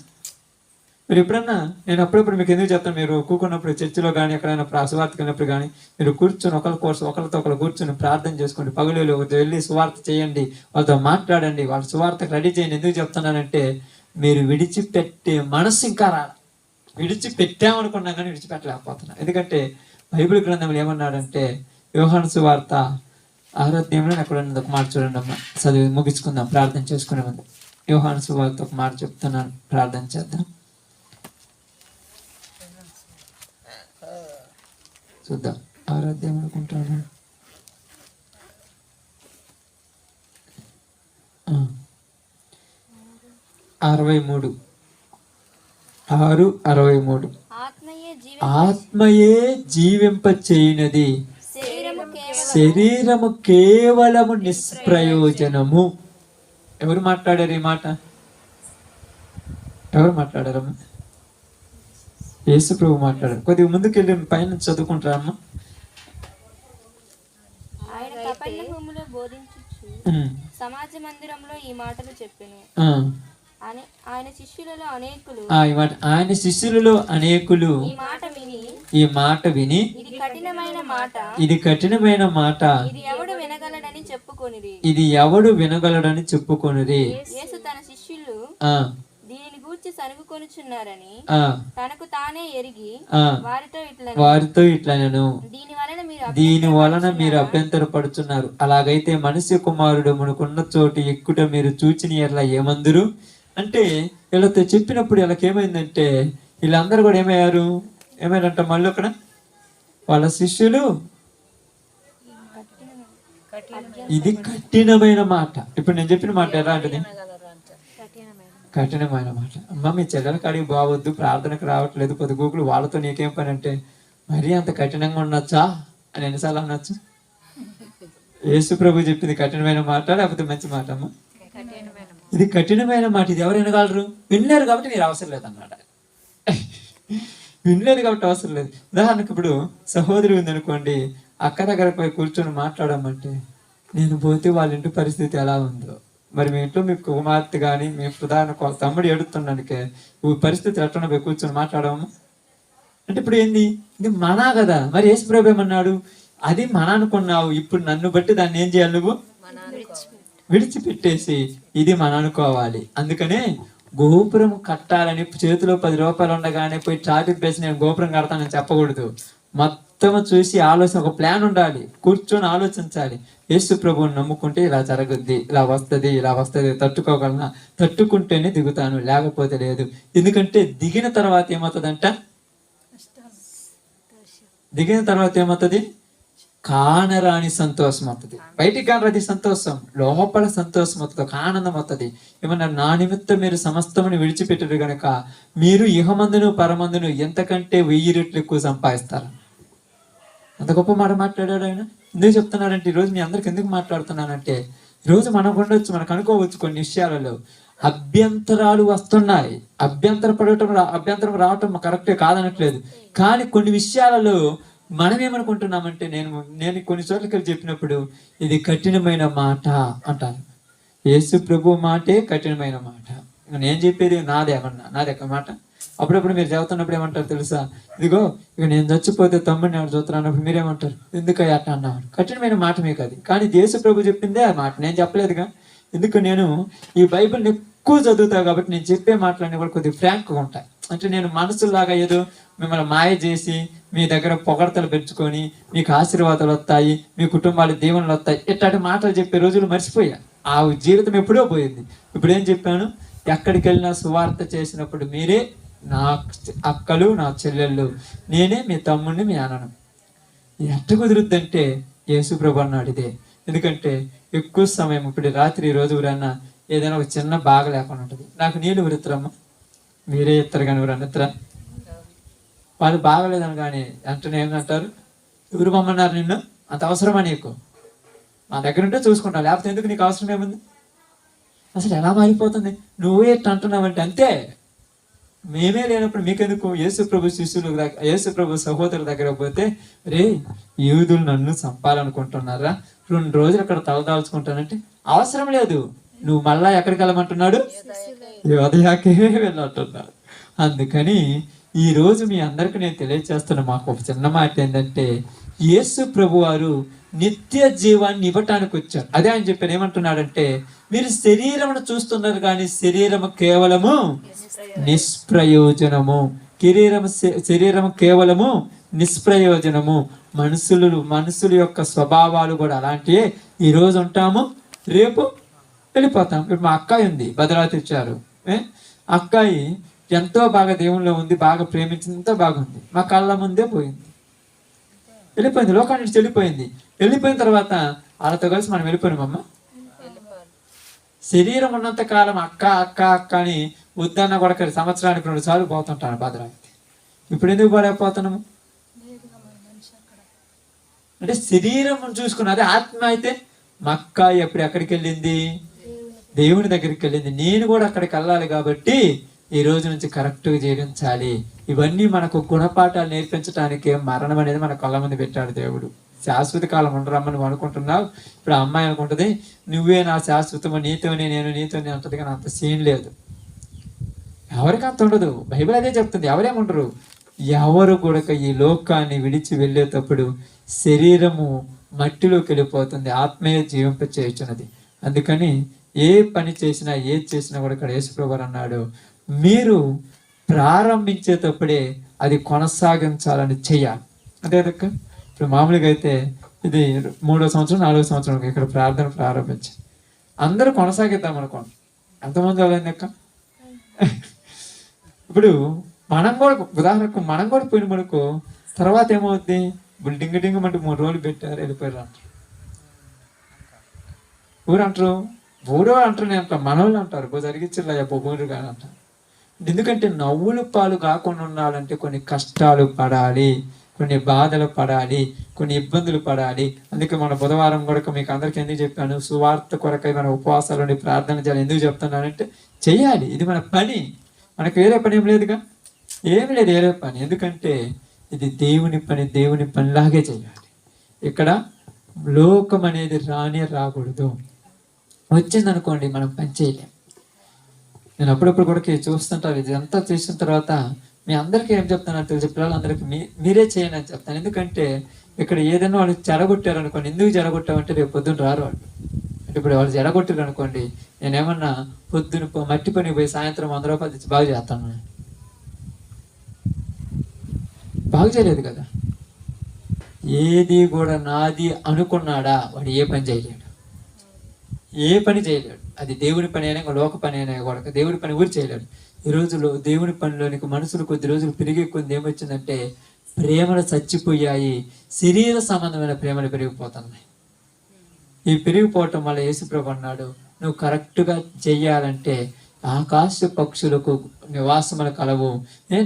S2: మీరు ఎప్పుడన్నా నేను అప్పుడప్పుడు మీకు ఎందుకు చెప్తాను, మీరు కూకున్నప్పుడు చర్చిలో కానీ ఎక్కడైనా సువార్తకి వెళ్ళినప్పుడు కానీ మీరు కూర్చొని ఒకరితో ఒకరు కూర్చొని ప్రార్థన చేసుకోండి, పగులు వెళ్ళి సువార్త చేయండి, వాళ్ళతో మాట్లాడండి, వాళ్ళ సువార్తకు రెడీ చేయండి. ఎందుకు చెప్తున్నానంటే మీరు విడిచిపెట్టే మనసు ఇంకా విడిచిపెట్టామనుకున్నా కానీ విడిచిపెట్టలేకపోతున్నా. ఎందుకంటే బైబిల్ గ్రంథంలో ఏమన్నాడంటే యోహాను సువార్త 6వ అధ్యాయంలో అక్కడ ఒక మాట చూడండి అమ్మా, చదివి ముగించుకుందాం ప్రార్థన చేసుకునే ముందు. యోహాను సువార్త ఒక మాట చెప్తున్నాను, ప్రార్థన చేద్దాం. చూద్దాం 6వ అధ్యాయం అనుకుంటాను. 6:63 ఆత్మయే జీవింప చేయనది, శరీరము కేవలము నిష్ప్రయోజనము. ఎవరు మాట్లాడారు ఈ మాట? ఎవరు మాట్లాడారమ్మా? యేసు ప్రభు మాట్లాడారు. కొద్దిగా ముందుకెళ్ళి పైన చదువుకుంటారమ్మా.
S4: సమాజ మందిరంలో ఈ మాటలు చెప్పెను. ఆయన శిష్యులలో అనేకులు ఈ మాట విని ఇది కఠినమైన మాట, ఇది ఎవడు వినగలడని చెప్పుకొనిరి. యేసు తన శిష్యులు దీనిని గూర్చి సనుగుకొనుచున్నారని తనకు తానే ఎరిగి వారితో ఇట్లనెను, దీని వలన మీరు అభ్యంతరపడుచున్నారు. అలాగైతే మనిషి కుమారుడు మనకున్న చోటు ఎక్కుట మీరు చూచిన ఎట్లా ఏమందురు అంటే వీళ్ళతో చెప్పినప్పుడు వీళ్ళకి ఏమైందంటే వీళ్ళందరూ కూడా ఏమైందంట మళ్ళీ అక్కడ వాళ్ళ శిష్యులు ఇది కఠినమైన మాట. ఇప్పుడు నేను చెప్పిన మాట ఎలాంటిది? కఠినమైన మాట. అమ్మ మీ చెల్లెల కాడికి బావద్దు, ప్రార్థనకు రావట్లేదు, కొద్ది గూగులు వాళ్ళతో నీకేం పని అంటే మరీ అంత కఠినంగా ఉండొచ్చా అని ఎన్నిసార్లు అనొచ్చు? యేసు ప్రభు చెప్పింది కఠినమైన మాట లేకపోతే మంచి మాట అమ్మ? ఇది కఠినమైన మాట. ఇది ఎవరు వినగలరు? వినలేరు కాబట్టి మీరు అవసరం లేదన్నాడు. వినలేదు కాబట్టి అవసరం లేదు. ఉదాహరణకు ఇప్పుడు సహోదరి ఉందనుకోండి, అక్క దగ్గర పోయి కూర్చొని మాట్లాడమంటే నేను పోతే వాళ్ళ ఇంటి పరిస్థితి ఎలా ఉందో, మరి మీ ఇంట్లో మీ కుమార్తె కానీ మీ ప్రధాన తమ్ముడు ఎడుతున్నానికి పరిస్థితి ఎట్లా పోయి కూర్చొని మాట్లాడము అంటే ఇప్పుడు ఏంది? ఇది మనా కదా. మరి యేసు ప్రభు ఏమన్నాడు? అది మన అనుకున్నావు, ఇప్పుడు నన్ను బట్టి దాన్ని ఏం చేయాలి? నువ్వు విడిచిపెట్టేసి ఇది మన అనుకోవాలి. అందుకనే గోపురం కట్టాలని చేతిలో 10 రూపాయలు ఉండగానే పోయి ట్రాఫిక్ బేసి నేను గోపురం కడతానని చెప్పకూడదు. మొత్తం చూసి ఆలోచన, ఒక ప్లాన్ ఉండాలి, కూర్చొని ఆలోచించాలి. యేసు ప్రభువుని నమ్ముకుంటే ఇలా జరగద్ది, ఇలా వస్తుంది, తట్టుకోగలనా? తట్టుకుంటేనే దిగుతాను, లేకపోతే లేదు. ఎందుకంటే దిగిన తర్వాత ఏమవుతుందంట?
S2: కానరాని సంతోషం వస్తుంది. బయటికి కానరాది సంతోషం, లోపల సంతోషం వస్తుంది, ఒక ఆనందం వస్తుంది. ఏమన్నా నా నిమిత్తం మీరు సమస్తముని విడిచిపెట్టరు గనక మీరు ఇహమందును పరమందును ఎంతకంటే 1000 రెట్లు ఎక్కువ సంపాదిస్తారు. అంత గొప్ప మాట మాట్లాడాడు ఆయన. ఎందుకు చెప్తున్నాడంటే, ఈరోజు మీ అందరికి ఎందుకు మాట్లాడుతున్నానంటే, ఈరోజు మనకు ఉండొచ్చు, మనకు అనుకోవచ్చు కొన్ని విషయాలలో అభ్యంతరాలు వస్తున్నాయి. అభ్యంతరం రావటం కరెక్టే కాదనట్లేదు, కానీ కొన్ని విషయాలలో మనం ఏమనుకుంటున్నామంటే, నేను కొన్ని చోట్లకి చెప్పినప్పుడు ఇది కఠినమైన మాట అంటాను. యేసు ప్రభు మాటే కఠినమైన మాట. నేను చెప్పేది నాదే మాట. అప్పుడప్పుడు మీరు చదువుతున్నప్పుడు ఏమంటారు తెలుసా, ఇదిగో ఇక నేను చచ్చిపోతే తమ్ముడిని ఎవరు చూస్తున్నప్పుడు మీరేమంటారు, ఎందుకయ్యా అట్లా అన్నారు. కఠినమైన మాట మీకు అది, కానీ యేసు ప్రభు చెప్పిందే ఆ మాట, నేను చెప్పలేదుగా. ఎందుకు నేను ఈ బైబిల్ని ఎక్కువ చదువుతా కాబట్టి నేను చెప్పే మాటలన్నీ కూడా కొద్దిగా ఫ్రాంక్గా ఉంటాయి. అంటే నేను మనసులాగా ఏదో మిమ్మల్ని మాయ చేసి మీ దగ్గర పొగడతలు పెంచుకొని మీకు ఆశీర్వాదాలు వస్తాయి, మీ కుటుంబాలు దీవెనలు వస్తాయి, ఇట్లాంటి మాటలు చెప్పే రోజులు మర్చిపోయా. ఆ జీవితం ఎప్పుడో పోయింది. ఇప్పుడు ఏం చెప్పాను, ఎక్కడికి వెళ్ళినా సువార్త చేసినప్పుడు మీరే నా అక్కలు, నా చెల్లెళ్ళు, నేనే మీ తమ్ముడిని, మీ అన్నను. ఎట్ట కుదురుద్దంటే యేసు ప్రభు అన్నాడు ఇదే. ఎందుకంటే ఎక్కువ సమయం ఇప్పుడు రాత్రి ఈ రోజు ఎవరన్నా ఏదైనా ఒక చిన్న బాగా లేకుండా ఉంటుంది, నాకు నీళ్ళు ఉరుతురమ్మా, మీరే ఇస్తారు కానీ ఎవరన్నా ఇద్దరా, వాళ్ళు బాగలేదని కానీ వెంటనే ఏమంటారు, ఎవరు మమ్మన్నారు నిన్ను, అంత అవసరమా నీకు, మా దగ్గర ఉంటే చూసుకుంటావు, లేకపోతే ఎందుకు నీకు అవసరం ఏముంది. అసలు ఎలా మారిపోతుంది, నువ్వే ఎట్లా అంటున్నావంటే అంతే, మేమే లేనప్పుడు మీకెందుకు. యేసు ప్రభు సహోదరుల దగ్గర పోతే, రే యూదులు నన్ను చంపాలనుకుంటున్నారా, 2 రోజులు అక్కడ తలదాల్చుకుంటానంటే అవసరం లేదు, నువ్వు మళ్ళా ఎక్కడికి వెళ్ళమంటున్నాడు, యోదయాకే వెళ్ళంటున్నాడు. అందుకని ఈ రోజు మీ అందరికి నేను తెలియజేస్తున్న మాకు ఒక చిన్న మాట ఏంటంటే, యేసు ప్రభు వారు నిత్య జీవాన్ని ఇవ్వటానికి వచ్చారు. అదే ఆయన చెప్పాను, ఏమంటున్నాడంటే, మీరు శరీరమును చూస్తున్నారు కానీ శరీరము కేవలము నిష్ప్రయోజనము, శరీరము కేవలము నిష్ప్రయోజనము. మనుషుల యొక్క స్వభావాలు కూడా అలాంటివే. ఈ రోజు ఉంటాము, రేపు వెళ్ళిపోతాం. ఇప్పుడు మా అక్కాయి ఉంది, భద్రావతి ఇచ్చారు. అక్కాయి ఎంతో బాగా దేవుళ్ళలో ఉంది, బాగా ప్రేమించింది, ఎంతో బాగుంది, మా కళ్ళ ముందే పోయింది, వెళ్ళిపోయింది, లోకాన్ని నుంచి వెళ్ళిపోయింది. వెళ్ళిపోయిన తర్వాత వాళ్ళతో కలిసి మనం వెళ్ళిపోయినామమ్మ. శరీరం ఉన్నంత కాలం అక్క అక్క అక్క అని వద్దన్న కూడా సంవత్సరానికి 2 సార్లు పోతుంటాను భద్రావతి. ఇప్పుడు ఎందుకు పోలేకపోతున్నాము అంటే శరీరం చూసుకున్నది. ఆత్మ అయితే మా అక్క ఎప్పుడు ఎక్కడికి వెళ్ళింది, దేవుని దగ్గరికి వెళ్ళింది. నేను కూడా అక్కడికి వెళ్ళాలి కాబట్టి ఈ రోజు నుంచి కరెక్ట్గా జీవించాలి. ఇవన్నీ మనకు గుణపాఠాలు నేర్పించడానికి మరణం అనేది మన కళ్ళ ముందు పెట్టాడు దేవుడు. శాశ్వత కాలం ఉండరమ్మని నువ్వు అనుకుంటున్నావు. ఇప్పుడు ఆ అమ్మాయి అనుకుంటుంది, నువ్వే నా శాశ్వతము, నీతోనే నీతోనే అంటది, కానీ అంత సీన్ లేదు. ఎవరికి అంత ఉండదు. బైబిల్ అదే చెప్తుంది, ఎవరేముండరు. ఎవరు కూడా ఈ లోకాన్ని విడిచి వెళ్ళేటప్పుడు శరీరము మట్టిలోకి వెళ్ళిపోతుంది, ఆత్మీయ జీవింప చేయుచున్నది. అందుకని ఏ పని చేసినా ఏది చేసినా కూడా ఇక్కడ యేసుప్రభు అన్నాడు, మీరు ప్రారంభించేటప్పుడే అది కొనసాగించాలని చెయ్యాలి. అంతే కదా. ఇప్పుడు మామూలుగా అయితే ఇది 3వ సంవత్సరం 4వ సంవత్సరం ఇక్కడ ప్రార్థన ప్రారంభించి అందరూ కొనసాగిద్దాం అనుకోండి, ఎంతమంది వాళ్ళని అక్క. ఇప్పుడు మనం కూడా ఉదాహరణకు మనం కూడా పోయిన మనకు తర్వాత ఏమవుద్ది, డింగ్ డింగ్ అంటే 3 రోజులు పెట్టారు, వెళ్ళిపోయారు అంటారు. ఊరు అంటారు, ఊరు అంటారు, నేను అంటారు, మనోళ్ళు అంటారు, జరిగించలే ఊరు కానీ అంటారు. ఎందుకంటే నవ్వులు పాలు కాకుండా ఉండాలంటే కొన్ని కష్టాలు పడాలి, కొన్ని బాధలు పడాలి, కొన్ని ఇబ్బందులు పడాలి. అందుకే మన బుధవారం కూడా మీకు అందరికీ ఎందుకు చెప్పాను, సువార్త కొరకై మన ఉపవాసాలు ప్రార్థన చేయాలి. ఎందుకు చెప్తున్నానంటే చెయ్యాలి, ఇది మన పని, మనకు వేరే పని ఏం లేదుగా, ఏమి లేదు వేరే పని. ఎందుకంటే ఇది దేవుని పని, దేవుని పనిలాగే చేయాలి. ఇక్కడ లోకం అనేది రాకూడదు. వచ్చిందనుకోండి మనం పని చేయలేం. నేను అప్పుడప్పుడు కూడా చూస్తుంటాను, ఇదంతా చేసిన తర్వాత మీ అందరికీ ఏం చెప్తానని తెలిసి పిల్లలందరికీ మీరే చేయండి అని చెప్తాను. ఎందుకంటే ఇక్కడ ఏదైనా వాళ్ళు చెడగొట్టారు అనుకోండి, ఎందుకు చెడగొట్టామంటే రేపు పొద్దున్న రారు వాళ్ళు. అంటే ఇప్పుడు వాళ్ళు చెడగొట్టారు అనుకోండి, నేనేమన్నా పొద్దున మట్టి పని పోయి సాయంత్రం 100 రూపాయలు తెచ్చి బాగు చేస్తాను, బాగు చేయలేదు కదా. ఏది కూడా నాది అనుకున్నాడా వాడు ఏ పని చేయలేడు, ఏ పని చేయలేడు. అది దేవుని పని అయినా లోక పని అయినా కూడా దేవుని పని ఊరి చేయలేడు. ఈ రోజులో దేవుని పనిలోనికి మనుషులు కొద్ది రోజులు పెరిగే కొద్ది ఏమొచ్చిందంటే ప్రేమలు చచ్చిపోయాయి, శరీర సంబంధమైన ప్రేమలు పెరిగిపోతున్నాయి. ఈ పెరిగిపోవటం వల్ల యేసుప్రభు అన్నాడు, నువ్వు కరెక్ట్గా చెయ్యాలంటే ఆకాశ పక్షులకు నివాసములు కలవు,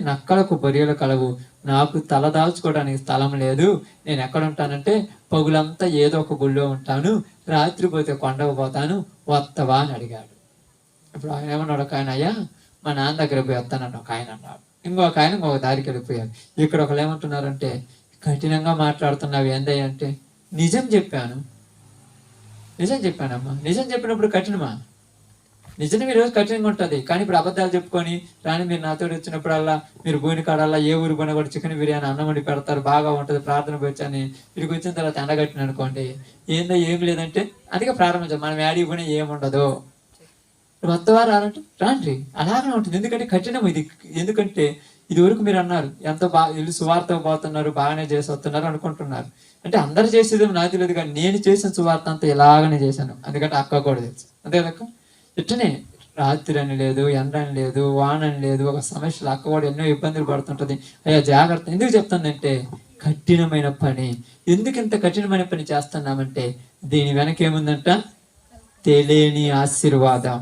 S2: నక్కలకు బొరియలు కలవు, నాకు తలదాల్చుకోవడానికి స్థలం లేదు, నేను ఎక్కడ ఉంటానంటే పగులంతా ఏదో ఒక గుళ్ళో ఉంటాను, రాత్రి పోతే కొండకు పోతాను, వత్తవా అని అడిగాడు. ఇప్పుడు ఆయన ఏమన్నాడు, ఒక ఆయన, అయ్యా మా నాన్న దగ్గర పోయి వస్తానని ఒక ఆయన అన్నాడు. ఇంకొక ఆయన ఇంకొక దారికి వెళ్ళిపోయాడు. ఇక్కడ ఒకళ్ళు ఏమంటున్నారంటే, కఠినంగా మాట్లాడుతున్నావు ఏందయ్య అంటే, నిజం చెప్పానమ్మా. నిజం చెప్పినప్పుడు కఠినమా? నిజమే ఈరోజు కఠినంగా ఉంటుంది, కానీ ఇప్పుడు అబద్ధాలు చెప్పుకొని రాని మీరు నాతో వచ్చినప్పుడల్లా మీరు భూమి కాడల్లా ఏ ఊరు పోయినా కూడా చికెన్ బిర్యానీ అన్నం వండి పెడతారు, బాగా ఉంటుంది, ప్రార్థన వచ్చని ఇక్కడికి వచ్చిన తర్వాత ఎండగట్టిన అనుకోండి, ఏందో ఏం లేదంటే అందుకే ప్రారంభించాలి. మనం యాడికి పోయినా ఏముండదు, వద్దవా రారంటే రాండి, అలాగే ఉంటుంది. ఎందుకంటే కఠినం ఇది. ఎందుకంటే ఇది వరకు మీరు అన్నారు ఎంతో బాగా వీళ్ళు సువార్త పోతున్నారు, బాగానే చేసి వస్తున్నారు అనుకుంటున్నారు. అంటే అందరు చేసేది నాకు తెలియదు, కానీ నేను చేసిన సువార్త అంతా ఇలాగనే చేశాను. ఎందుకంటే అక్క కూడా తెలుసు, అంతే కదక్క. ఇట్టనే రాత్రి అని లేదు, ఎండ అని లేదు, వాన అని లేదు, ఒక సమస్యలు అక్క కూడా ఎన్నో ఇబ్బందులు పడుతుంటది. అయ్యా జాగ్రత్త. ఎందుకు చెప్తానంటే కఠినమైన పని. ఎందుకు ఇంత కఠినమైన పని చేస్తున్నామంటే దీని వెనక ఏముందంట, తెలియని ఆశీర్వాదం.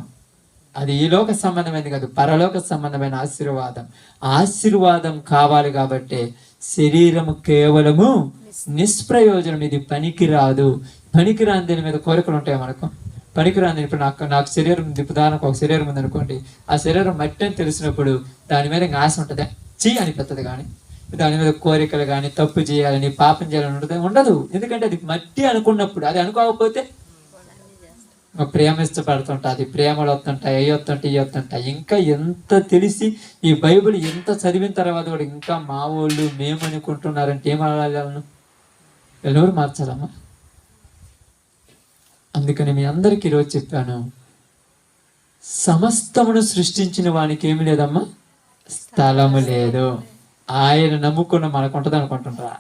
S2: అది ఈ లోక సంబంధమైనది కాదు, పరలోక సంబంధమైన ఆశీర్వాదం. ఆశీర్వాదం కావాలి కాబట్టి శరీరము కేవలము నిష్ప్రయోజనం, ఇది పనికిరాదు. పనికిరాని దీని మీద కోరికలు ఉంటాయి మనకు. పనికిరాని ఇప్పుడు నాకు శరీరం ఉదాహరణకు ఒక శరీరం ఉందనుకోండి, ఆ శరీరం మట్టి అని తెలిసినప్పుడు దాని మీద ఇంకా ఆశ ఉంటుందా? అనిపిస్తుంది. కానీ దాని మీద కోరికలు కానీ తప్పు చేయాలని పాపం చేయాలని ఉండదు. ఎందుకంటే అది మట్టి అనుకున్నప్పుడు, అది అనుకోకపోతే ప్రేమ ఇష్టపడుతుంటుంది, ప్రేమలు వస్తుంటాయి, అయ్యొస్తుంటాయి, ఇయ్యొస్తుంటాయి. ఇంకా ఎంత తెలిసి ఈ బైబిల్ ఎంత చదివిన తర్వాత కూడా ఇంకా మా వాళ్ళు మేము అనుకుంటున్నారంటే ఏం అడగాలను? ఎవరు మార్చాలమ్మా? అందుకని మీ అందరికి ఈరోజు చెప్పాను, సమస్తమును సృష్టించిన వానికి ఏమి లేదమ్మా, స్థలము లేదు. ఆయన నమ్ముకున్న మనకు ఉంటుంది అనుకుంటుంటారా?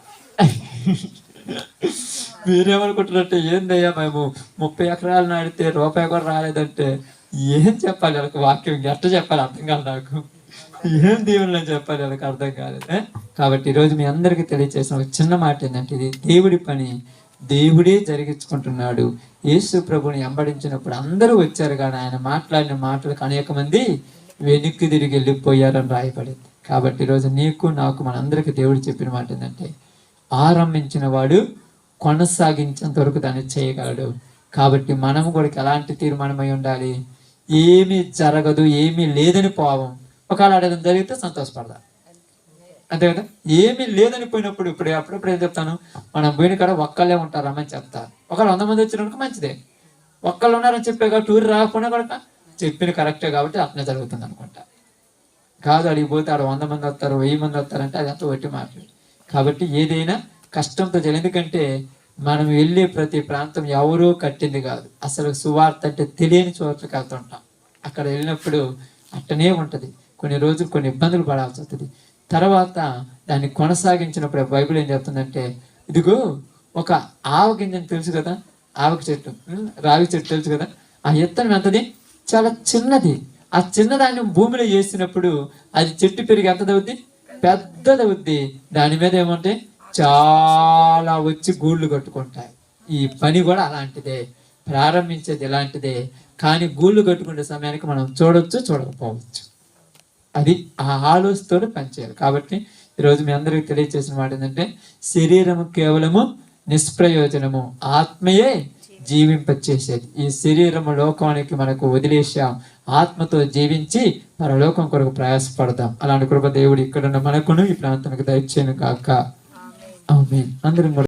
S2: మీరేమనుకుంటున్నట్టే, ఏందయ్యా మేము 30 ఎకరాలు నాడితే రూపాయి కూడా రాలేదంటే ఏం చెప్పాలి వాళ్ళకి? వాక్యం ఎట్ట చెప్పాలి అర్థం కాదు నాకు. ఏం దీవులని చెప్పాలి వాళ్ళకి అర్థం కాలేదు. కాబట్టి ఈరోజు మీ అందరికీ తెలియజేసిన ఒక చిన్న మాట ఏంటంటే, ఇది దేవుడి పని, దేవుడే జరిగించుకుంటున్నాడు. యేసు ప్రభుని వెంబడించినప్పుడు అందరూ వచ్చారు, కానీ ఆయన మాట్లాడిన మాటలకు అనేక మంది వెనక్కి తిరిగి వెళ్ళిపోయారని రాయబడింది. కాబట్టి ఈరోజు నీకు నాకు మనందరికీ దేవుడు చెప్పిన మాట ఏంటంటే, ఆరంభించిన వాడు కొనసాగించేంత వరకు దాన్ని చేయగలడు. కాబట్టి మనము కూడా ఎలాంటి తీర్మానమై ఉండాలి? ఏమీ జరగదు, ఏమీ లేదని పోవం. ఒకవేళ అడగడం జరిగితే సంతోషపడదాం, అంతే కదా. ఏమీ లేదని పోయినప్పుడు అప్పుడప్పుడు ఏం చెప్తాను, మనం పోయిన కాడ ఒక్కళ్ళే ఉంటారమ్మని చెప్తారు. ఒకవేళ 100 మంది వచ్చినప్పుడు మంచిదే, ఒక్కళ్ళు ఉన్నారని చెప్పాక టూర్ రాకపోయినా కూడా చెప్పిన కరెక్టే కాబట్టి అట్నే జరుగుతుంది అనుకుంటా. కాదు అడిగిపోతే ఆడ 100 మంది వస్తారు, 1000 మంది వస్తారంటే అది అంత ఒట్టి మాట్లాడు. కాబట్టి ఏదైనా కష్టంతో చేయాలి. ఎందుకంటే మనం వెళ్ళే ప్రతి ప్రాంతం ఎవరో కట్టింది కాదు. అసలు సువార్త అంటే తెలియని చోట్లకి వెళ్తుంటాం. అక్కడ వెళ్ళినప్పుడు అట్టనే ఉంటుంది, కొన్ని రోజులు కొన్ని ఇబ్బందులు పడాల్సి వస్తుంది. తర్వాత దాన్ని కొనసాగించినప్పుడు బైబిల్ ఏం చెప్తుందంటే, ఇదిగో ఒక ఆవ గింజని తెలుసు కదా, ఆవక చెట్టు, రావి చెట్టు తెలుసు కదా, ఆ ఎత్తనం ఎంతది, చాలా చిన్నది. ఆ చిన్నదాన్ని భూమిలో వేసినప్పుడు అది చెట్టు పెరిగి ఎంతదవుద్ది, పెద్దదవుద్ది. దాని మీద ఏమంటే చాలా వచ్చి గూళ్ళు కట్టుకుంటాయి. ఈ పని కూడా అలాంటిదే, ప్రారంభించేది ఇలాంటిదే. కానీ గూళ్ళు కట్టుకునే సమయానికి మనం చూడొచ్చు, చూడకపోవచ్చు. అది ఆ ఆలోచనతో పనిచేయాలి. కాబట్టి ఈరోజు మీ అందరికీ తెలియజేసిన మాట ఏంటంటే, శరీరము కేవలము నిష్ప్రయోజనము, ఆత్మయే జీవింపచేసేది. ఈ శరీరము లోకానికి మనకు వదిలేసాం, ఆత్మతో జీవించి పరలోకం కొరకు ప్రయాసపడదాం. అలాంటి కృప దేవుడు ఇక్కడున్న మనకును ఈ ప్రాంతానికి దయచేయను కాక. ఆమేన్. అందరం